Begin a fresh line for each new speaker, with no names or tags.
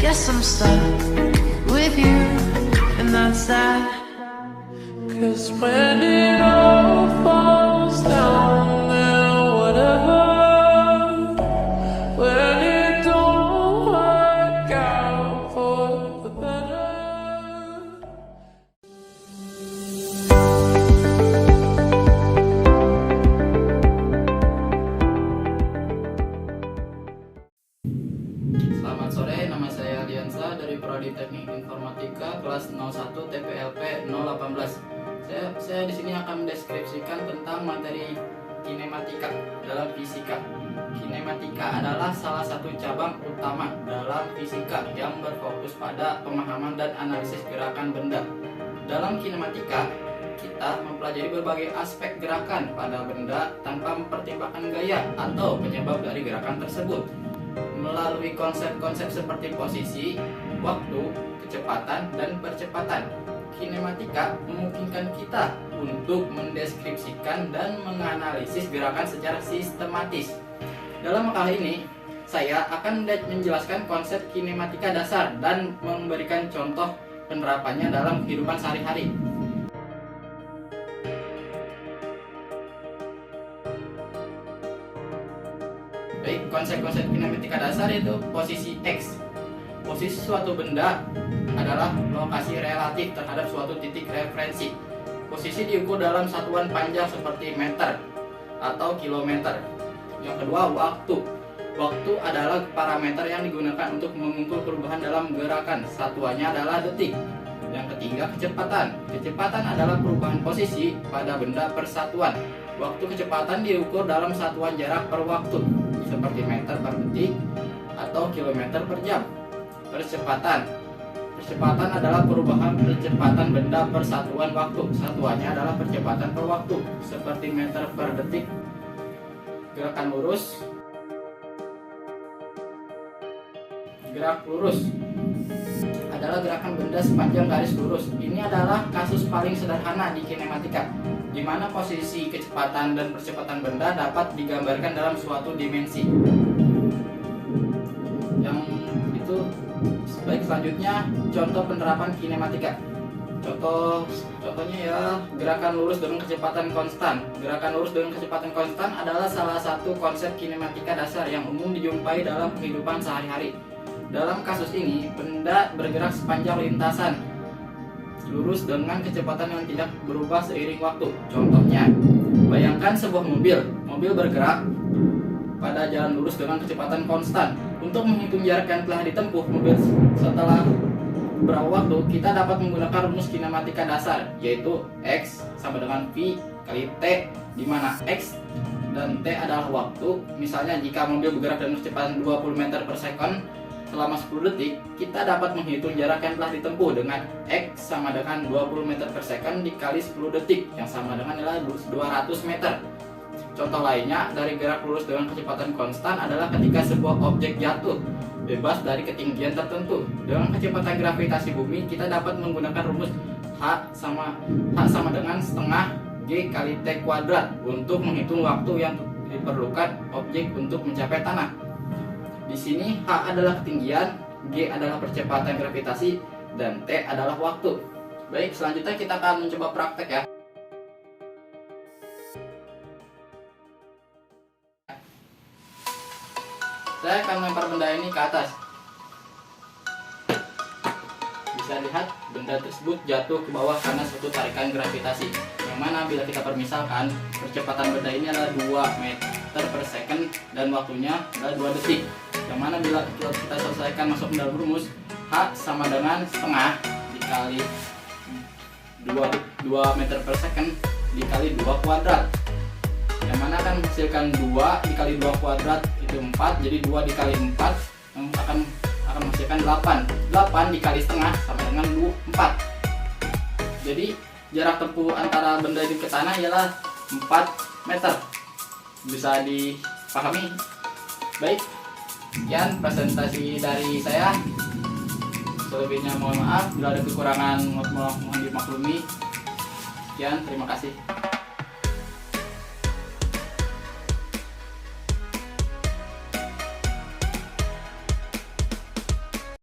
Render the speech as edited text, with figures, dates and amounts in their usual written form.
Guess I'm stuck with you, and that's that. 'Cause when it all falls down, then whatever. When it don't work out for the better.
Selamat sore, nama saya Aliansa dari Prodi Teknik Informatika kelas 01 TPLP 018. Saya di sini akan mendeskripsikan tentang materi kinematika dalam fisika. Kinematika adalah salah satu cabang utama dalam fisika yang berfokus pada pemahaman dan analisis gerakan benda. Dalam kinematika, kita mempelajari berbagai aspek gerakan pada benda tanpa mempertimbangkan gaya atau penyebab dari gerakan tersebut. Melalui konsep-konsep seperti posisi, waktu, kecepatan, dan percepatan, kinematika memungkinkan kita untuk mendeskripsikan dan menganalisis gerakan secara sistematis. Dalam makalah ini, saya akan menjelaskan konsep kinematika dasar dan memberikan contoh penerapannya dalam kehidupan sehari-hari. Baik, konsep-konsep kinematika dasar itu posisi X. Posisi suatu benda adalah lokasi relatif terhadap suatu titik referensi. Posisi diukur dalam satuan panjang seperti meter atau kilometer. Yang kedua, waktu. Waktu adalah parameter yang digunakan untuk mengukur perubahan dalam gerakan. Satuannya adalah detik. Yang ketiga, kecepatan. Kecepatan adalah perubahan posisi pada benda per satuan. Waktu kecepatan diukur dalam satuan jarak per waktu, seperti meter per detik atau kilometer per jam. Percepatan. Percepatan adalah perubahan percepatan benda per satuan waktu. Satuannya adalah percepatan per waktu, seperti meter per detik. Gerakan lurus. Gerak lurus adalah gerakan benda sepanjang garis lurus. Ini adalah kasus paling sederhana di kinematika, di mana posisi kecepatan dan percepatan benda dapat digambarkan dalam suatu dimensi. Yang itu baik, selanjutnya contoh penerapan kinematika. Contohnya ya, gerakan lurus dengan kecepatan konstan. Gerakan lurus dengan kecepatan konstan adalah salah satu konsep kinematika dasar yang umum dijumpai dalam kehidupan sehari-hari. Dalam kasus ini, benda bergerak sepanjang lintasan lurus dengan kecepatan yang tidak berubah seiring waktu. Contohnya, bayangkan sebuah mobil bergerak pada jalan lurus dengan kecepatan konstan. Untuk menghitung jarak yang telah ditempuh mobil setelah berapa waktu, kita dapat menggunakan rumus kinematika dasar, yaitu X sama dengan V kali T, di mana X dan T adalah waktu. Misalnya, jika mobil bergerak dengan kecepatan 20 meter per second selama 10 detik, kita dapat menghitung jarak yang telah ditempuh dengan X sama dengan 20 meter per second dikali 10 detik, yang sama dengan nilai 200 meter. Contoh lainnya dari gerak lurus dengan kecepatan konstan adalah ketika sebuah objek jatuh bebas dari ketinggian tertentu. Dengan kecepatan gravitasi bumi, kita dapat menggunakan rumus H sama dengan setengah G kali T kuadrat untuk menghitung waktu yang diperlukan objek untuk mencapai tanah. Di sini H adalah ketinggian, G adalah percepatan gravitasi, dan T adalah waktu. Baik, selanjutnya kita akan mencoba praktek ya. Saya akan melempar benda ini ke atas. Bisa lihat benda tersebut jatuh ke bawah karena suatu tarikan gravitasi. Yang mana bila kita permisalkan, percepatan benda ini adalah 2 meter per second dan waktunya adalah 2 detik. Yang mana bila kita selesaikan masuk ke dalam rumus, H sama dengan setengah dikali 2 meter per second dikali 2 kuadrat. Yang mana akan menghasilkan 2 dikali 2 kuadrat itu 4, jadi 2 dikali 4 yang akan menghasilkan 8. 8 dikali setengah sama dengan 4. Jadi jarak tempuh antara benda ini ke tanah ialah 4 meter. Bisa dipahami? Baik, sekian presentasi dari saya. Selebihnya mohon maaf, bila ada kekurangan mohon dimaklumi. Sekian, terima kasih.